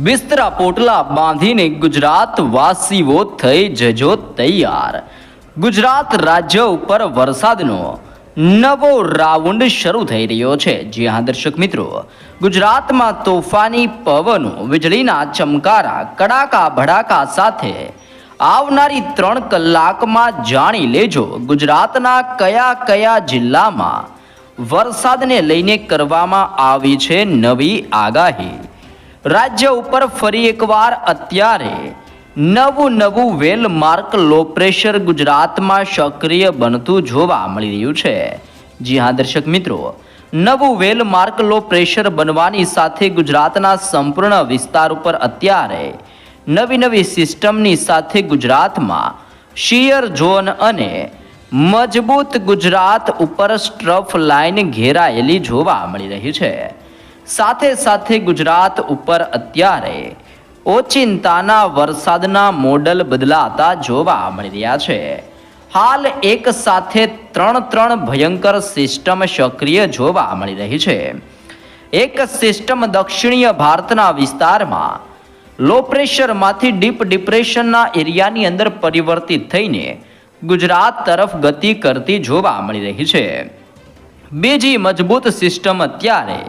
બિસ્તરા પોટલા બાંધીને ગુજરાતવાસીઓ થઈ જજો તૈયાર. ગુજરાત રાજ્ય ઉપર વરસાદનો નવો રાઉન્ડ શરૂ થઈ રહ્યો છે. જી હા દર્શક મિત્રો, ગુજરાતમાં તોફાની પવનો, વીજળીના ચમકારા, કડાકા ભડાકા સાથે આવનારી 3 કલાકમાં જાણી લેજો ગુજરાતના કયા કયા જિલ્લામાં વરસાદને લઈને કરવામાં આવી છે નવી આગાહી. રાજ્ય ઉપર ફરી એકવાર અત્યારે નવું વેલ માર્ક લો પ્રેશર ગુજરાતમાં સક્રિય બનતું જોવા મળી રહ્યું છે. જી હા દર્શક મિત્રો, નવું વેલ માર્ક લો પ્રેશર બનવાની સાથે ગુજરાતના સંપૂર્ણ વિસ્તાર ઉપર અત્યારે નવી સિસ્ટમની સાથે ગુજરાતમાં શિયર ઝોન અને મજબૂત ગુજરાત ઉપર સ્ટ્રફ લાઇન ઘેરાયેલી જોવા મળી રહી છે. સાથે ગુજરાત ઉપર અત્યારે ઓચિંતાના વરસાદના મોડલ બદલાતા જોવા મળી રહ્યા છે. હાલ એક સાથે ત્રણ ભયંકર સિસ્ટમ સક્રિય જોવા મળી રહી છે. એક સિસ્ટમ દક્ષિણીય ભારતના વિસ્તારમાં લો પ્રેશરમાંથી ડીપ ડિપ્રેશનના એરિયાની અંદર પરિવર્તિત થઈને ગુજરાત તરફ ગતિ કરતી જોવા મળી રહી છે. બીજી મજબૂત સિસ્ટમ અત્યારે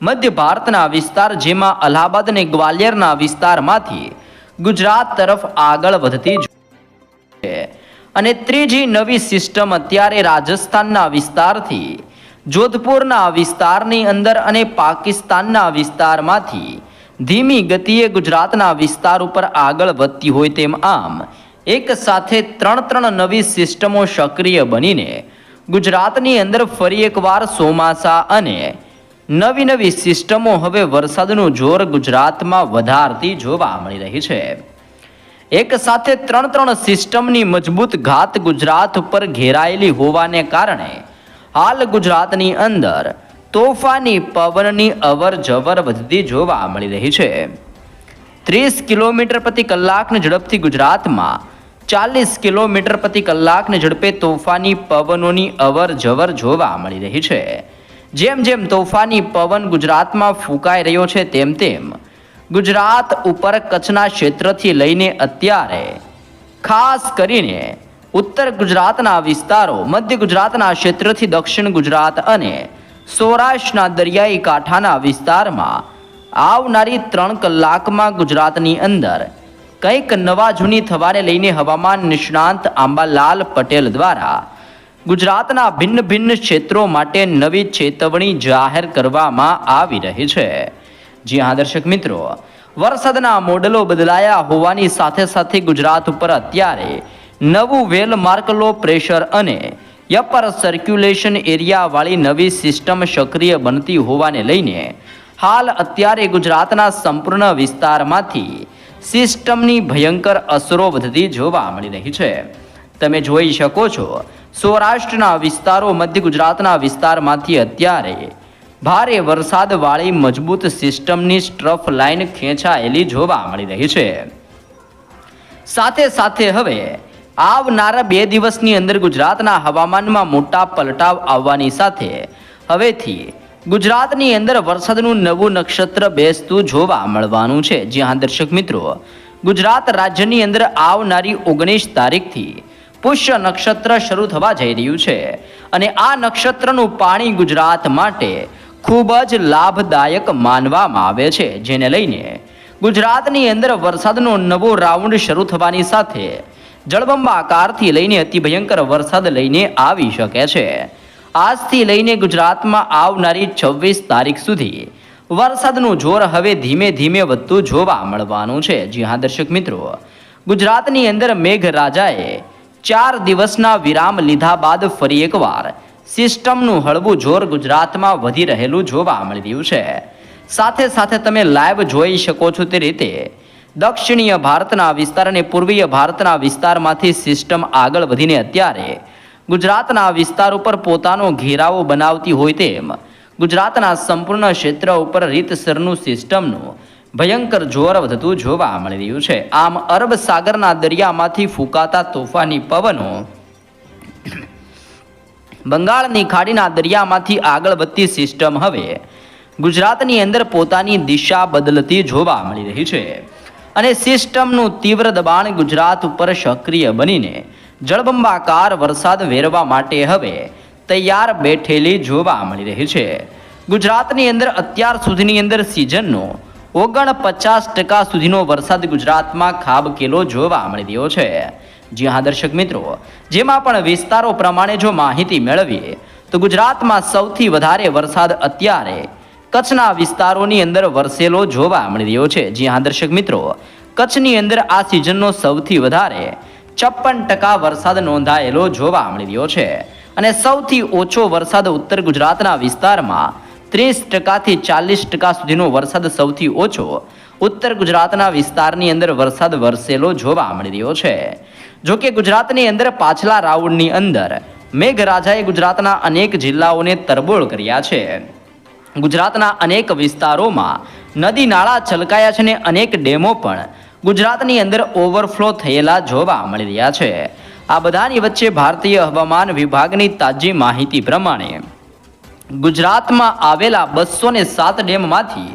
મધ્ય ભારતના વિસ્તાર, જેમાં અલ્હાબાદ અને ગ્વાલિયરના વિસ્તારમાંથી ગુજરાત તરફ આગળ વધતી છે. અને ત્રીજી નવી સિસ્ટમ અત્યારે રાજસ્થાનના વિસ્તારથી જોધપુરના વિસ્તારની અંદર અને પાકિસ્તાનના વિસ્તારમાંથી ધીમી ગતિએ ગુજરાતના વિસ્તાર ઉપર આગળ વધતી હોય તેમ આમ એક સાથે ત્રણ નવી સિસ્ટમો સક્રિય બનીને ગુજરાતની અંદર ફરી એકવાર ચોમાસા અને નવી સિસ્ટમો હવે વરસાદનું જોર ગુજરાતમાં વધારતી જોવા મળી રહી છે. એક સાથે ત્રણ સિસ્ટમની મજબૂત ઘાત ગુજરાત ઉપર ઘેરાયેલી હોવાને કારણે હાલ ગુજરાતની અંદર તોફાની પવનની અવર જવર વધતી જોવા મળી રહી છે. 30 કિલોમીટર પ્રતિ કલાકની ઝડપથી ગુજરાતમાં 40 કિલોમીટર પ્રતિ કલાકની ઝડપે તોફાની પવનોની અવર જવર જોવા મળી રહી છે. જેમ તોફાની પવન ગુજરાતમાં ફૂંકાઈ રહ્યો છે તેમ ગુજરાત ઉપર કચ્છના ક્ષેત્રથી લઈને અત્યારે ખાસ કરીને ઉત્તર ગુજરાતના વિસ્તારો, મધ્ય ગુજરાતના ક્ષેત્રથી દક્ષિણ ગુજરાત અને સૌરાષ્ટ્રના દરિયાઈ કાંઠાના વિસ્તારમાં આવનારી 3 કલાકમાં ગુજરાતની અંદર કંઈક નવા જૂની થવાને લઈને હવામાન નિષ્ણાંત આંબાલાલ પટેલ દ્વારા ગુજરાતના ભિન્ન ક્ષેત્રો માટે નવી ચેતવણી જાહેર કરવામાં આવી રહી છે. જી હા દર્શક મિત્રો, વરસાદના મોડલો બદલાયા હોવાની સાથે ગુજરાત ઉપર અત્યારે નવું વેલ માર્ક લો પ્રેશર અને અપર સર્ક્યુલેશન એરિયા વાળી નવી સિસ્ટમ સક્રિય બનતી હોવાને લઈને હાલ અત્યારે ગુજરાતના સંપૂર્ણ વિસ્તારમાંથી સિસ્ટમની ભયંકર અસરો વધતી જોવા મળી રહી છે. તમે જોઈ શકો છો, સૌરાષ્ટ્રના વિસ્તારો, મધ્ય ગુજરાતના વિસ્તારમાંથી અત્યારે ભારે વરસાદવાળી મજબૂત સિસ્ટમની સ્ટ્રફ લાઇન ખેંચાયેલી જોવા મળી રહી છે. સાથે હવે આવનારા 2 દિવસની અંદર ગુજરાતના હવામાનમાં મોટા પલટાવ આવવાની સાથે હવેથી ગુજરાતની અંદર વરસાદનું નવું નક્ષત્ર બેસતું જોવા મળવાનું છે. જ્યાં દર્શક મિત્રો, ગુજરાત રાજ્યની અંદર આવનારી 19 તારીખથી પુષ્ય નક્ષત્ર શરૂ થવા જઈ રહ્યું છે અને આ નક્ષત્રનું પાણી ગુજરાત માટે ખૂબ જ લાભદાયક માનવામાં આવે છે, જેને લઈને ગુજરાતની અંદર વરસાદનો નવો રાઉન્ડ શરૂ થવાની સાથે જળબંબાકારથી લઈને અતિ ભયંકર વરસાદ લઈને આવી શકે છે. આજથી લઈને ગુજરાતમાં આવનારી 26 તારીખ સુધી વરસાદનું જોર હવે ધીમે વધતું જોવા મળવાનું છે. જી હા દર્શક મિત્રો, ગુજરાતની અંદર મેઘરાજાએ 4 દિવસના વિરામ લીધા બાદ ફરી એકવાર સિસ્ટમનું હળવું જોર ગુજરાતમાં વધી રહેલું જોવા મળી રહ્યું છે. સાથે તમે લાઈવ જોઈ શકો છો તે રીતે દક્ષિણીય ભારતના વિસ્તાર અને પૂર્વીય ભારતના વિસ્તારમાંથી સિસ્ટમ આગળ વધીને અત્યારે ગુજરાતના વિસ્તાર ઉપર પોતાનો ઘેરાવો બનાવતી હોય તેમ ગુજરાતના સંપૂર્ણ ક્ષેત્ર ઉપર રીતસરનું સિસ્ટમનું ભયંકર જોર વધતું જોવા મળી રહ્યું છે. આમ અરબ સાગરના દરિયામાંથી ફૂંકાતા તોફાની પવનો બંગાળની ખાડીના દરિયામાંથી આગળ વધતી સિસ્ટમ હવે ગુજરાતની અંદર પોતાની દિશા બદલતી જોવા મળી રહી છે અને સિસ્ટમનું તીવ્ર દબાણ ગુજરાત ઉપર સક્રિય બનીને જળબંબાકાર વરસાદ વેરવા માટે હવે તૈયાર બેઠેલી જોવા મળી રહી છે. ગુજરાતની અંદર અત્યાર સુધીની અંદર સિઝનનો 49% સુધીનો વરસાદ ગુજરાતમાં ખાબકેલો જોવા મળી રહ્યો છે. જી હા દર્શક મિત્રો, જેમાં પણ વિસ્તારો પ્રમાણે જો માહિતી મેળવીએ તો ગુજરાતમાં સૌથી વધારે વરસાદ અત્યારે કચ્છના વિસ્તારોની અંદર વરસેલો જોવા મળી રહ્યો છે. જી હા દર્શક મિત્રો, કચ્છની અંદર આ સિઝનનો સૌથી વધારે 56% વરસાદ નોંધાયેલો જોવા મળી રહ્યો છે અને સૌથી ઓછો વરસાદ ઉત્તર ગુજરાતના વિસ્તારમાં 30% થી 40% સુધીનો વરસાદ સૌથી ઓછો ઉત્તર ગુજરાતના વિસ્તારની અંદર વરસાદ વરસેલો જોવા મળી રહ્યો છે. જોકે ગુજરાતની અંદર પાછલા રાઉન્ડની અંદર મેઘરાજાએ ગુજરાતના અનેક જિલ્લાઓને તરબોળ કર્યા છે. ગુજરાતના અનેક વિસ્તારોમાં નદી નાળા છલકાયા છે અને અનેક ડેમો પણ ગુજરાતની અંદર ઓવરફ્લો થયેલા જોવા મળી રહ્યા છે. આ બધાની વચ્ચે ભારતીય હવામાન વિભાગની તાજી માહિતી પ્રમાણે ગુજરાતમાં આવેલા 207 ડેમમાંથી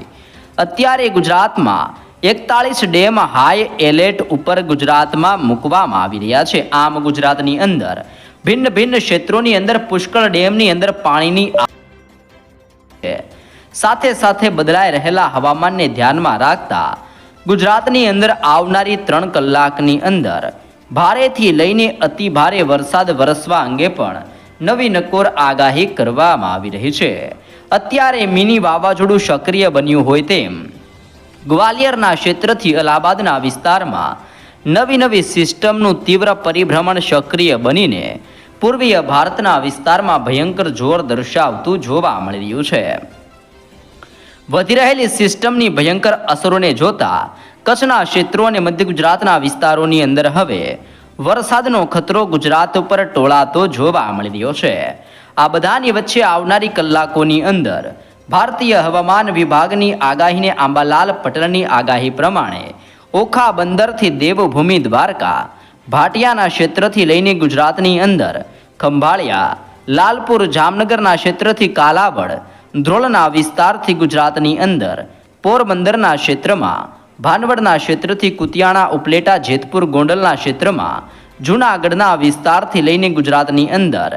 અત્યારે ગુજરાતમાં 41 ડેમ હાઈ એલર્ટ ઉપર ગુજરાતમાં મૂકવામાં આવી રહ્યા છે. આમ ગુજરાતની અંદર ભિન્ન ભિન્ન ક્ષેત્રોની અંદર પુષ્કળ ડેમની અંદર પાણીની સાથે સાથે બદલાઈ રહેલા હવામાનને ધ્યાનમાં રાખતા ગુજરાતની અંદર આવનારી 3 કલાકની અંદર ભારેથી લઈને અતિ ભારે વરસાદ વરસવા અંગે પણ નવી નકોર આગાહી કરવામાં આવી રહી છે. અત્યારે મિની વાવાઝોડું સક્રિય બન્યું હોય તેમ ગ્વાલિયરના ક્ષેત્રથી અલ્હાબાદના વિસ્તારમાં નવી સિસ્ટમનું તીવ્ર પરિભ્રમણ સક્રિય બનીને પૂર્વીય ભારતના વિસ્તારમાં ભયંકર જોર દર્શાવતું જોવા મળી રહ્યું છે. વધી રહેલી સિસ્ટમની ભયંકર અસરોને જોતા કચ્છના ક્ષેત્રો અને મધ્ય ગુજરાતના વિસ્તારોની અંદર હવે વરસાદનો ખતરો ગુજરાત ઉપર ટોળાતો જોવા મળી રહ્યો છે. આ બધાની વચ્ચે આવનારી કલાકોની અંદર ભારતીય હવામાન વિભાગની આગાહીને આંબાલાલ પટેલની આગાહી પ્રમાણે ઓખા બંદરથી દેવભૂમિ દ્વારકા, ભાટિયાના ક્ષેત્રથી લઈને ગુજરાતની અંદર ખંભાળિયા, લાલપુર, જામનગરના ક્ષેત્રથી કાલાવડ, ધ્રોળના વિસ્તારથી ગુજરાતની અંદર પોરબંદરના ક્ષેત્રમાં, ભાનવડના ક્ષેત્રથી કુતિયાણા, ઉપલેટા, જેતપુર, ગોંડલના ક્ષેત્રમાં, જૂનાગઢના વિસ્તારથી લઈને ગુજરાતની અંદર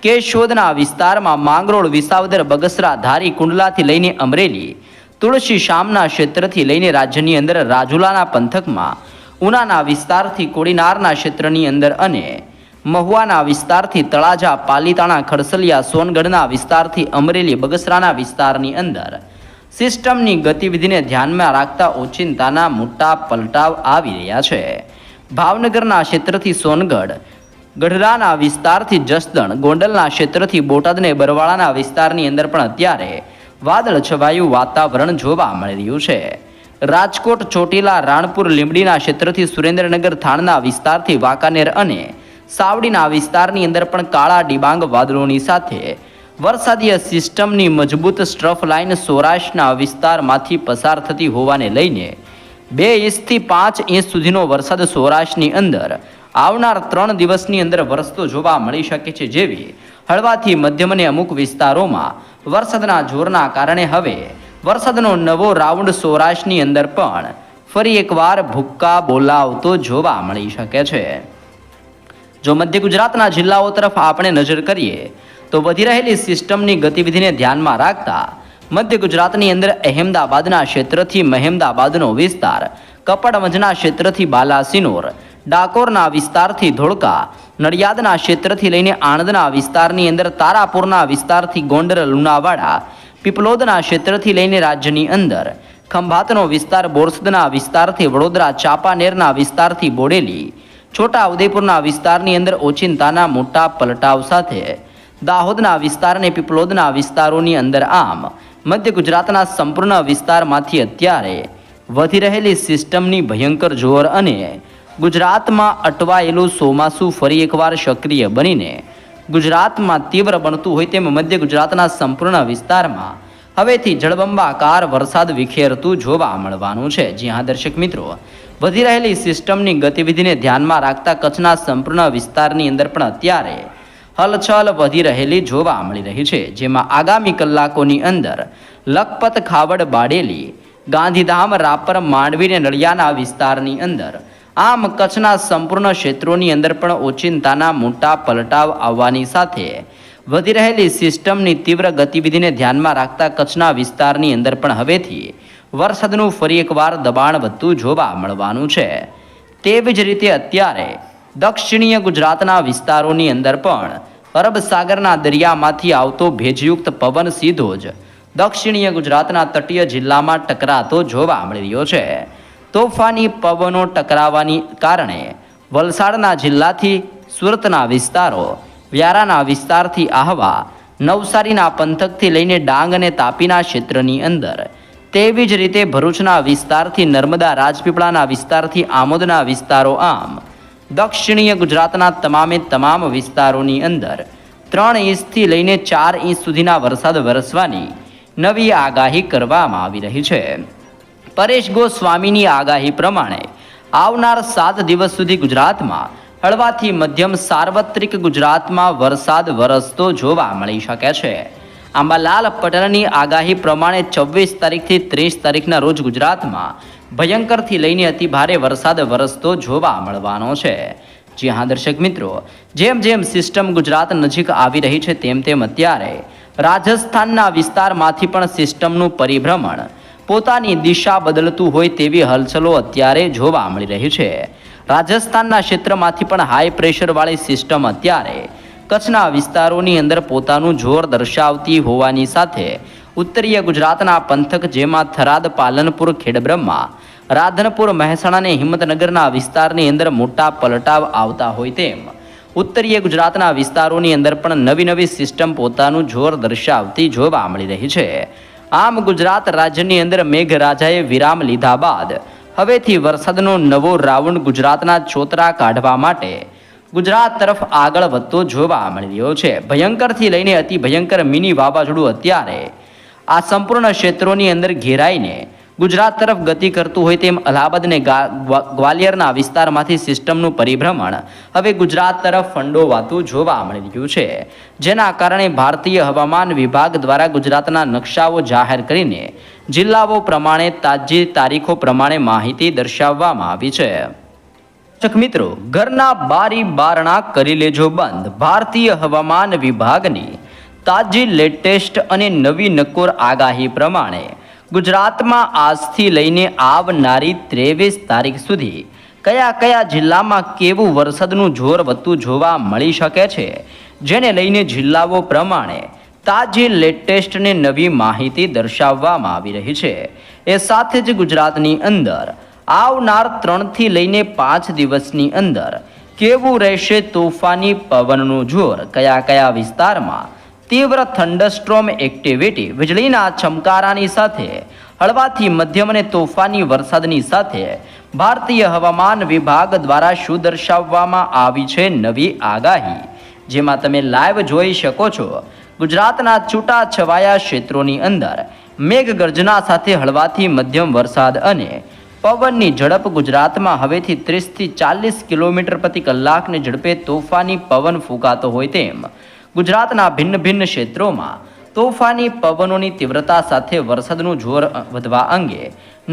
કેશોદના વિસ્તારમાં, માંગરોળ, વિસાવદર, બગસરા, ધારી, કુંડલાથી લઈને અમરેલી, તુલસી શામના ક્ષેત્રથી લઈને રાજ્યની અંદર રાજુલાના પંથકમાં, ઉનાના વિસ્તારથી કોડીનારના ક્ષેત્રની અંદર અને મહુવાના વિસ્તારથી તળાજા, પાલીતાણા, ખડસલિયા, સોનગઢના વિસ્તારથી અમરેલી, બગસરાના વિસ્તારની અંદર સિસ્ટમની ગતિવિધિને ધ્યાનમાં રાખતા ઓચિંતાના મોટા પલટાવ આવી રહ્યા છે. ભાવનગરના ક્ષેત્રથી સોનગઢ, ગઢડાના વિસ્તારથી જસદણ, ગોંડલના ક્ષેત્રથી બોટાદ અને બરવાળાના વિસ્તારની અંદર પણ અત્યારે વાદળ છવાયું વાતાવરણ જોવા મળી રહ્યું છે. રાજકોટ, ચોટીલા, રાણપુર, લીંબડીના ક્ષેત્રથી સુરેન્દ્રનગર, થાણના વિસ્તારથી વાંકાનેર અને સાવડીના વિસ્તારની અંદર પણ કાળા ડિબાંગ વાદળોની સાથે વરસાદીય સિસ્ટમની મજબૂત સ્ટ્રફ લાઇન સૌરાષ્ટ્રના વિસ્તારમાંથી પસાર થતી હોવાને લઈને 2 ઇંચથી 5 ઇંચ સુધીનો વરસાદ સૌરાષ્ટ્રની અંદર આવનાર 3 દિવસની અંદર વરસતો જોવા મળી શકે છે. જેવી હળવાથી મધ્યમ અને અમુક વિસ્તારોમાં વરસાદના જોરના કારણે હવે વરસાદનો નવો રાઉન્ડ સૌરાષ્ટ્રની અંદર પણ ફરી એકવાર ભૂક્કા બોલાવતો જોવા મળી શકે છે. જો મધ્ય ગુજરાતના જિલ્લાઓ તરફ આપણે નજર કરીએ તો વધી રહેલી સિસ્ટમની ગતિવિધિને ધ્યાનમાં રાખતા મધ્ય ગુજરાતની અંદર અહેમદાબાદના ક્ષેત્રથી મહેમદાબાદનો વિસ્તાર, કપડવંજના ક્ષેત્રથી બાલાસિનોર, ડાકોરના વિસ્તારથી ધોળકા, નડિયાદના ક્ષેત્રથી લઈને આણંદના વિસ્તારની અંદર, તારાપુરના વિસ્તારથી ગોંડલ, લુણાવાડા, પીપલોદના ક્ષેત્રથી લઈને રાજ્યની અંદર ખંભાતનો વિસ્તાર, બોરસદના વિસ્તારથી વડોદરા, ચાંપાનેરના વિસ્તારથી બોડેલી, છોટા ઉદેપુરના વિસ્તારની અંદર ઓચિંતાના મોટા પલટાવ સાથે દાહોદના વિસ્તાર અને પીપલોદના વિસ્તારોની અંદર આમ મધ્ય ગુજરાતના સંપૂર્ણ વિસ્તારમાંથી અત્યારે વધી રહેલી સિસ્ટમની ભયંકર જોર અને ગુજરાતમાં અટવાયેલું ચોમાસું ફરી એકવાર સક્રિય બનીને ગુજરાતમાં તીવ્ર બનતું હોય તેમ મધ્ય ગુજરાતના સંપૂર્ણ વિસ્તારમાં હવેથી જળબંબાકાર વરસાદ વિખેરતું જોવા મળવાનું છે. જી હા દર્શક મિત્રો, વધી રહેલી સિસ્ટમની ગતિવિધિને ધ્યાનમાં રાખતા કચ્છના સંપૂર્ણ વિસ્તારની અંદર પણ અત્યારે હલચલ વધી રહેલી જોવા મળી રહી છે, જેમાં આગામી કલાકોની અંદર લખપત, ખાવડ, બારડોલી, ગાંધીધામ, રાપર, માંડવી અને નળિયાના વિસ્તારની અંદર આમ કચ્છના સંપૂર્ણ ક્ષેત્રોની અંદર પણ ઓચિંતાના મોટા પલટાવ આવવાની સાથે વધી રહેલી સિસ્ટમની તીવ્ર ગતિવિધિને ધ્યાનમાં રાખતા કચ્છના વિસ્તારની અંદર પણ હવેથી વરસાદનું ફરી એકવાર દબાણ વધતું જોવા મળવાનું છે. તેવી જ રીતે અત્યારે દક્ષિણીય ગુજરાતના વિસ્તારોની અંદર પણ અરબ સાગરના દરિયામાંથી આવતો ભેજયુક્ત પવન સીધો જ દક્ષિણીય ગુજરાતના તટીય જિલ્લામાં ટકરાતો જોવા મળી રહ્યો છે. તોફાની પવનો ટકરાવાની કારણે વલસાડના જિલ્લાથી સુરતના વિસ્તારો, વ્યારાના વિસ્તારથી આહવા, નવસારીના પંથકથી લઈને ડાંગ અને તાપીના ક્ષેત્રની અંદર, તેવી જ રીતે ભરૂચના વિસ્તારથી નર્મદા, રાજપીપળાના વિસ્તારથી આમોદના વિસ્તારો, આમ દક્ષિણીય ગુજરાતના તમામે તમામ વિસ્તારોની અંદર 3 ઇંચથી લઈને 4 ઇંચ સુધીના વરસાદ વરસવાની નવી આગાહી કરવામાં આવી રહી છે. પરેશ ગોસ્વામીની આગાહી પ્રમાણે આવનાર 7 દિવસ સુધી ગુજરાતમાં હળવાથી મધ્યમ સાર્વત્રિક ગુજરાતમાં વરસાદ વરસતો જોવા મળી શકે છે. આંબાલાલ પટેલની આગાહી પ્રમાણે 24 તારીખથી 30 તારીખના રોજ ગુજરાતમાં ભયંકરથી લઈને અતિ ભારે વરસાદ વરસતો જોવા મળવાનો છે. જી હા દર્શક મિત્રો, જેમ જેમ સિસ્ટમ ગુજરાત નજીક આવી રહી છે તેમ તેમ અત્યારે રાજસ્થાનના વિસ્તારમાંથી પણ સિસ્ટમનું પરિભ્રમણ પોતાની દિશા બદલતું હોય તેવી હલચલો અત્યારે જોવા મળી રહી છે. રાજસ્થાનના ક્ષેત્રમાંથી પણ હાઈ પ્રેશરવાળી સિસ્ટમ અત્યારે કચ્છના વિસ્તારોની અંદર પોતાનું જોર દર્શાવતી હોવાની સાથે ઉત્તરીય ગુજરાતના પંથક જેમાં થરાદ, પાલનપુર, ખેડબ્રહ્મા, રાધનપુર, મહેસાણા અને હિંમતનગરના વિસ્તારની અંદર મોટા પલટાવ આવતા હોય તેમ ઉત્તરીય ગુજરાતના વિસ્તારોની અંદર પણ નવી નવી સિસ્ટમ પોતાનું જોર દર્શાવતી જોવા મળી રહી છે. આમ ગુજરાત રાજ્યની અંદર મેઘરાજાએ વિરામ લીધા બાદ હવેથી વરસાદનો નવો રાઉન્ડ ગુજરાતના ચોતરા કાઢવા માટે ગુજરાત તરફ આગળ વધતો જોવા મળી રહ્યો છે. ભયંકરથી લઈને અતિ ભયંકર મિની વાવાઝોડું અત્યારે આ સંપૂર્ણ ક્ષેત્રોની અંદર ઘેરાઈને ગુજરાત તરફ ગતિ કરતું હોય તેમ અલ્હાબાદ અને ગ્વાલિયરના વિસ્તારમાંથી સિસ્ટમનું પરિભ્રમણ હવે ગુજરાત તરફ ફંડોવાતું જોવા મળી રહ્યું છે. જેના કારણે ભારતીય હવામાન વિભાગ દ્વારા ગુજરાતના નકશાઓ જાહેર કરીને જિલ્લાઓ પ્રમાણે તાજી તારીખો પ્રમાણે માહિતી દર્શાવવામાં આવી છે. દર્શક મિત્રો, ઘરના બારી બારણા કરી લેજો બંધ. ભારતીય હવામાન વિભાગની તાજી લેટેસ્ટ અને નવી નકોર આગાહી પ્રમાણે ગુજરાતમાં આજથી લઈને આવનારી 23 તારીખ સુધી કયા કયા જિલ્લામાં કેવું વરસાદનું જોર વધતું જોવા મળી શકે છે, જેને લઈને જિલ્લાઓ પ્રમાણે તાજી લેટેસ્ટ અને નવી માહિતી દર્શાવવામાં આવી રહી છે. એ સાથે જ ગુજરાતની અંદર આવનાર 3 થી લઈને 5 દિવસની અંદર કેવું રહેશે તોફાની પવનનું જોર, કયા કયા વિસ્તારમાં તીવ્ર થંડરસ્ટ્રોમ એક્ટિવિટી, વીજળીના ચમકારાની સાથે હળવાથી મધ્યમ અને તોફાની વરસાદની સાથે ભારતીય હવામાન વિભાગ દ્વારા શું દર્શાવવામાં આવી છે નવી આગાહી, જેમાં તમે લાઈવ જોઈ શકો છો. ગુજરાતના છૂટાછવાયા ક્ષેત્રોની અંદર મેઘગર્જના સાથે હળવાથી મધ્યમ વરસાદ અને પવનની ઝડપ ગુજરાતમાં હવેથી 30 થી 40 કિલોમીટર પ્રતિ કલાકની ઝડપે તોફાની પવન ફૂંકાતો હોય તેમ ગુજરાતના ભિન્ન ભિન્ન ક્ષેત્રોમાં તોફાની પવનોની તીવ્રતા સાથે વરસાદનું જોર વધવા અંગે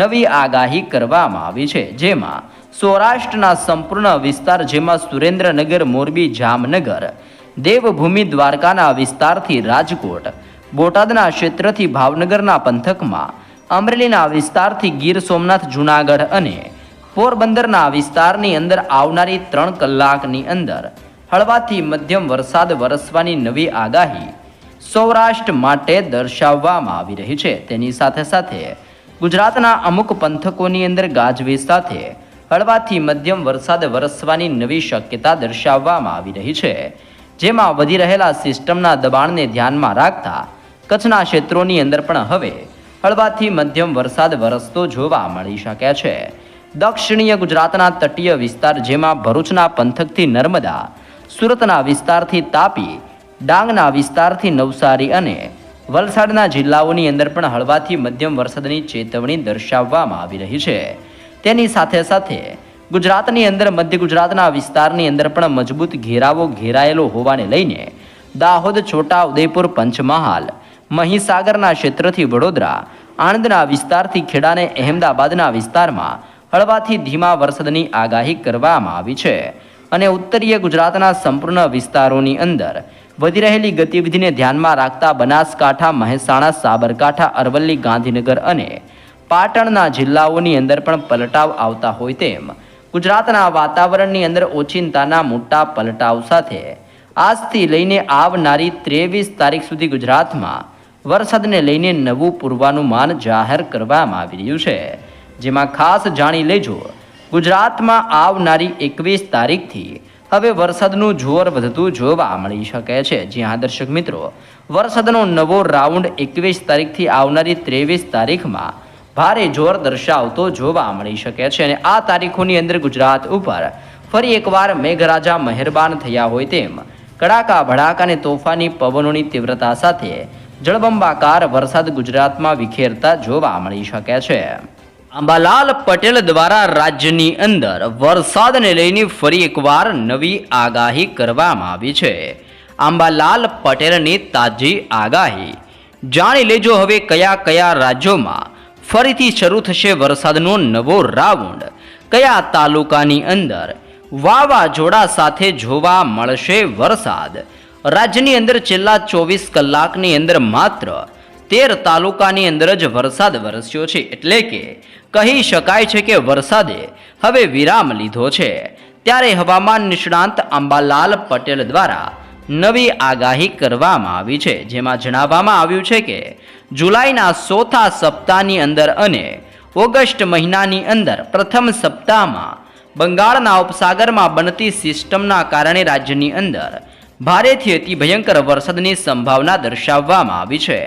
નવી આગાહી કરવામાં આવી છે. જેમાં સૌરાષ્ટ્રના સંપૂર્ણ વિસ્તાર, જેમાં સુરેન્દ્રનગર, મોરબી, જામનગર, દેવભૂમિ, દ્વારકાના વિસ્તારથી રાજકોટ, બોટાદના ક્ષેત્રથી ભાવનગરના પંથકમાં, અમરેલીના વિસ્તારથી ગીર સોમનાથ, જૂનાગઢ અને પોરબંદરના વિસ્તારની અંદર આવનારી 3 કલાકની અંદર હળવાથી મધ્યમ વરસાદ વરસવાની નવી આગાહી સૌરાષ્ટ્ર માટે દર્શાવવામાં આવી રહી છે. તેની સાથે સાથે ગુજરાતના અમુક પંથકોની અંદર ગાજવીજ સાથે હળવાથી મધ્યમ વરસાદ વરસવાની નવી શક્યતા દર્શાવવામાં આવી રહી છે. જેમાં વધી રહેલા સિસ્ટમના દબાણને ધ્યાનમાં રાખતા કચ્છના ક્ષેત્રોની અંદર પણ હવે હળવાથી મધ્યમ વરસાદ વરસતો જોવા મળી શકે છે. દક્ષિણીય ગુજરાતના તટીય વિસ્તાર, જેમાં ભરૂચના પંથકથી નર્મદા, સુરતના વિસ્તારથી તાપી, ડાંગના વિસ્તારથી નવસારી અને વલસાડના જિલ્લાઓની અંદર પણ હળવાથી મધ્યમ વરસાદની ચેતવણી દર્શાવવામાં આવી રહી છે. તેની સાથે સાથે ગુજરાતની અંદર મધ્ય ગુજરાતના વિસ્તારની અંદર પણ મજબૂત ઘેરાવો ઘેરાયેલો હોવાને લઈને દાહોદ, છોટા ઉદેપુર, પંચમહાલ, મહીસાગરના ક્ષેત્રથી વડોદરા, આણંદના વિસ્તારથી ખેડા અને અહેમદાબાદના વિસ્તારમાં હળવાથી ધીમા વરસાદની આગાહી કરવામાં આવી છે અને ઉત્તરીય ગુજરાતના સંપૂર્ણ વિસ્તારોની અંદર વધી રહેલી ગતિવિધિને ધ્યાનમાં રાખતા બનાસકાંઠા, મહેસાણા, સાબરકાંઠા, અરવલ્લી, ગાંધીનગર અને પાટણના જિલ્લાઓની અંદર પણ પલટાવ આવતા હોય તેમ ગુજરાતના વાતાવરણની અંદર ઓચિંતાના મોટા પલટાવ સાથે આજથી લઈને આવનારી 23 તારીખ સુધી ગુજરાતમાં વરસાદને લઈને નવું પૂર્વાનુમાન જાહેર કરવામાં આવી રહ્યું છે, જેમાં ખાસ જાણી લેજો ગુજરાતમાં આવનારી 21 તારીખથી હવે વરસાદનું જોર વધતું જોવા મળી શકે છે. જ્યાં દર્શક મિત્રો, વરસાદનો નવો રાઉન્ડ 21 તારીખથી આવનારી 23 તારીખમાં ભારે જોર દર્શાવતો જોવા મળી શકે છે અને આ તારીખોની અંદર ગુજરાત ઉપર ફરી એકવાર મેઘરાજા મહેરબાન થયા હોય તેમ કડાકા ભડાકા અને તોફાની પવનોની તીવ્રતા સાથે જળબંબાકાર વરસાદ ગુજરાતમાં વિખેરતા જોવા મળી શકે છે. અંબાલાલ પટેલ દ્વારા રાજ્યની અંદર વરસાદને લઈને ફરી એકવાર નવી આગાહી કરવામાં આવી છે. અંબાલાલ પટેલની તાજી આગાહી જાણી લેજો. હવે કયા કયા રાજ્યોમાં ફરીથી શરૂ થશે વરસાદનો નવો રાઉન્ડ, કયા તાલુકાની અંદર વાવાઝોડા સાથે જોવા મળશે વરસાદ. રાજ્યની અંદર છેલ્લા 24 કલાકની અંદર માત્ર 13 તાલુકાની અંદર જ વરસાદ વરસ્યો છે, એટલે કે કહી શકાય છે કે વરસાદે હવે વિરામ લીધો છે. ત્યારે હવામાન નિષ્ણાંત અંબાલાલ પટેલ દ્વારા નવી આગાહી કરવામાં આવી છે, જેમાં જણાવવામાં આવ્યું છે કે જુલાઈના ચોથા સપ્તાહની અંદર અને ઓગસ્ટ મહિનાની અંદર પ્રથમ સપ્તાહમાં બંગાળના ઉપસાગરમાં બનતી સિસ્ટમના કારણે રાજ્યની અંદર ભારેથી અતિ ભયંકર વરસાદની સંભાવના દર્શાવવામાં આવી છે.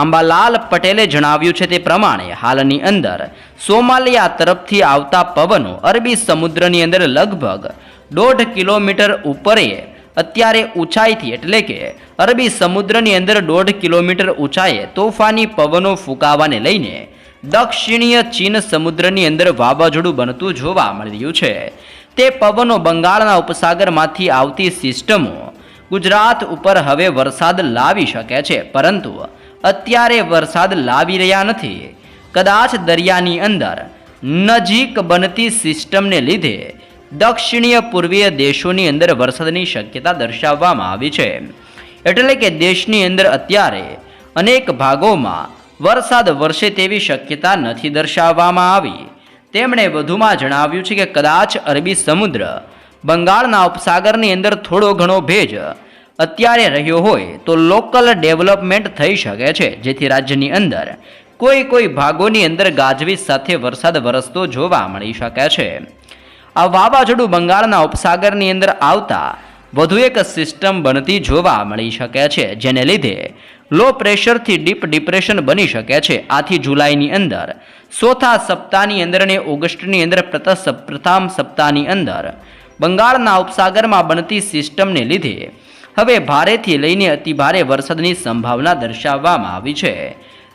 અંબાલાલ પટેલે જણાવ્યું છે તે પ્રમાણે હાલની અંદર સોમાલિયા તરફથી આવતા પવનો અરબી સમુદ્રની અંદર લગભગ 1.5 કિલોમીટર ઉપરે અત્યારે ઊંચાઈથી, એટલે કે અરબી સમુદ્રની અંદર 1.5 કિલોમીટર ઊંચાઈએ તોફાની પવનો ફૂંકાવાને લઈને દક્ષિણીય ચીન સમુદ્રની અંદર વાવાઝોડું બનતું જોવા મળી રહ્યું છે. તે પવનો બંગાળના ઉપસાગરમાંથી આવતી સિસ્ટમો ગુજરાત ઉપર હવે વરસાદ લાવી શકે છે, પરંતુ અત્યારે વરસાદ લાવી રહ્યા નથી. કદાચ દરિયાની અંદર નજીક બનતી સિસ્ટમને લીધે દક્ષિણીય પૂર્વીય દેશોની અંદર વરસાદની શક્યતા દર્શાવવામાં આવી છે. એટલે કે દેશની અંદર અત્યારે અનેક ભાગોમાં વરસાદ વરસે તેવી શક્યતા નથી દર્શાવવામાં આવી. તેમણે વધુમાં જણાવ્યું છે કે કદાચ અરબી સમુદ્ર, બંગાળના ઉપસાગરની અંદર થોડો ઘણો ભેજ અત્યારે રહ્યો હોય તો લોકલ ડેવલપમેન્ટ થઈ શકે છે, જેથી રાજ્યની અંદર કોઈ ભાગોની અંદર ગાજવીજ સાથે વરસાદ વરસતો જોવા મળી શકે છે. આ વાવાઝોડું બંગાળના ઉપસાગરની અંદર આવતા વધુ એક સિસ્ટમ બનતી જોવા મળી શકે છે, જેને લીધે લો પ્રેશરથી ડીપ ડિપ્રેશન બની શકે છે. આથી જુલાઈની અંદર ચોથા સપ્તાહની અંદર અને ઓગસ્ટની અંદર પ્રથમ સપ્તાહની અંદર બંગાળના ઉપસાગરમાં બનતી સિસ્ટમને લીધે હવે ભારેથી લઈને અતિભારે વરસાદની સંભાવના દર્શાવવામાં આવી છે,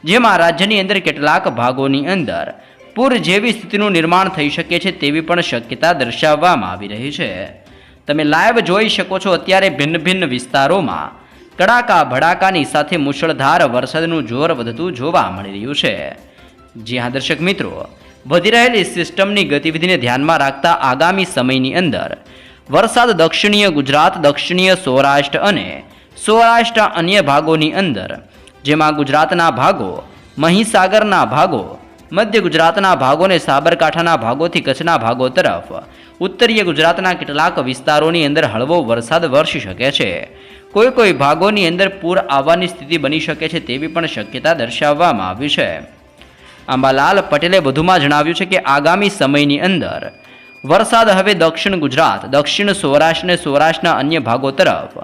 જેમાં રાજ્યની અંદર કેટલાક ભાગોની અંદર પૂર જેવી સ્થિતિનું નિર્માણ થઈ શકે છે તેવી પણ શક્યતા દર્શાવવામાં આવી રહી છે. તમે લાઈવ જોઈ શકો છો અત્યારે ભિન્ન ભિન્ન વિસ્તારોમાં કડાકા ભડાકાની સાથે મુશળધાર વરસાદનું જોર વધતું જોવા મળી રહ્યું છે. જી હા દર્શક મિત્રો, વધી રહેલી સિસ્ટમની ગતિવિધિને ધ્યાનમાં રાખતા આગામી સમયની અંદર વરસાદ દક્ષિણીય ગુજરાત, દક્ષિણીય સૌરાષ્ટ્ર અને સૌરાષ્ટ્ર અન્ય ભાગોની અંદર, જેમાં ગુજરાતના ભાગો, મહીસાગરના ભાગો, મધ્ય ગુજરાતના ભાગો અને સાબરકાંઠાના ભાગોથી કચ્છના ભાગો તરફ ઉત્તરીય ગુજરાતના કેટલાક વિસ્તારોની અંદર હળવો વરસાદ વરસી શકે છે. કોઈ ભાગોની અંદર પૂર આવવાની સ્થિતિ બની શકે છે તેવી પણ શક્યતા દર્શાવવામાં આવી છે. અંબાલાલ પટેલે વધુમાં જણાવ્યું છે કે આગામી સમયની અંદર વરસાદ હવે દક્ષિણ ગુજરાત, દક્ષિણ સૌરાષ્ટ્ર અને સૌરાષ્ટ્રના અન્ય ભાગો તરફ,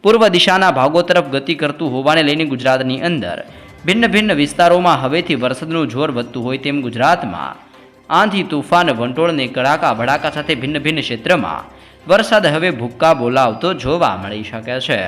પૂર્વ દિશાના ભાગો તરફ ગતિ કરતું હોવાને લઈને ગુજરાતની અંદર ભિન્ન ભિન્ન વિસ્તારોમાં હવેથી વરસાદનું જોર વધતું હોય તેમ ગુજરાતમાં આંધી, તુફાન, વંટોળ ને કડાકા ભડાકા સાથે ભિન્ન ભિન્ન ક્ષેત્રમાં વરસાદ હવે ભૂક્કા બોલાવતો જોવા મળી શકે છે.